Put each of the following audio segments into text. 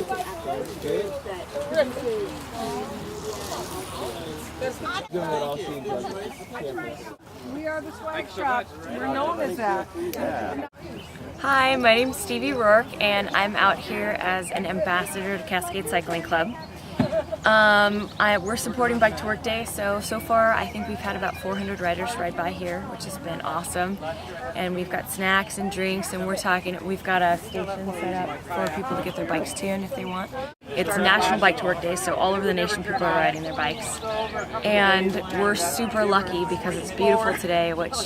We are the swag shop. We're known as that. Hi, my name's Stevie Rourke, and I'm out here as an ambassador to Cascade Cycling Club. We're supporting Bike to Work Day, so far I think we've had about 400 riders ride by here, which has been awesome. And we've got snacks and drinks, and we've got a station set up for people to get their bikes tuned if they want. It's National Bike to Work Day, so all over the nation people are riding their bikes. And we're super lucky because it's beautiful today, which,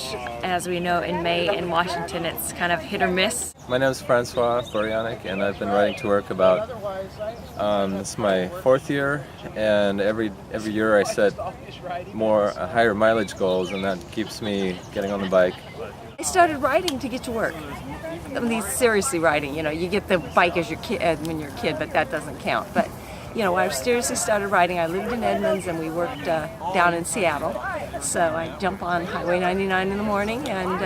as we know, in May in Washington, it's kind of hit or miss. My name is Francois Borianic, and I've been riding to work about, this is my 4th year, and every year I set higher mileage goals, and that keeps me getting on the bike. I started riding to get to work. I mean, seriously riding, you get the bike as your kid when you're a kid, but that doesn't count. But, I seriously started riding. I lived in Edmonds and we worked down in Seattle. So I jump on Highway 99 in the morning and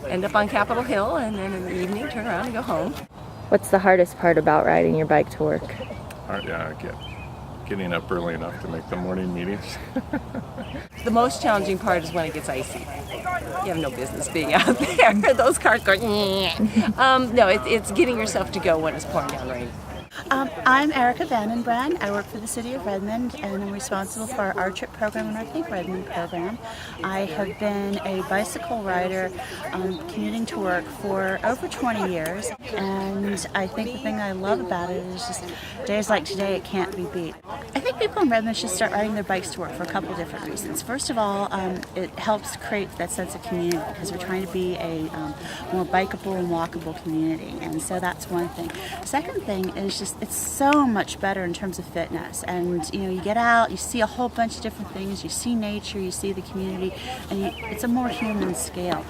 end up on Capitol Hill, and then in the evening turn around and go home. What's the hardest part about riding your bike to work? Getting up early enough to make the morning meetings. The most challenging part is when it gets icy. You have no business being out there. Those cars go, no, it's getting yourself to go when it's pouring down rain. I'm Erica Vandenbrand. I work for the City of Redmond, and I'm responsible for our trip program and our Think Redmond program. I have been a bicycle rider commuting to work for over 20 years, and I think the thing I love about it is just days like today, it can't be beat. I think people in Redmond should start riding their bikes to work for a couple different reasons. First of all, it helps create that sense of community because we're trying to be a more bikeable and walkable community, and so that's one thing. Second thing is just it's so much better in terms of fitness, and you get out, you see a whole bunch of different things, you see nature, you see the community, and it's a more human scale.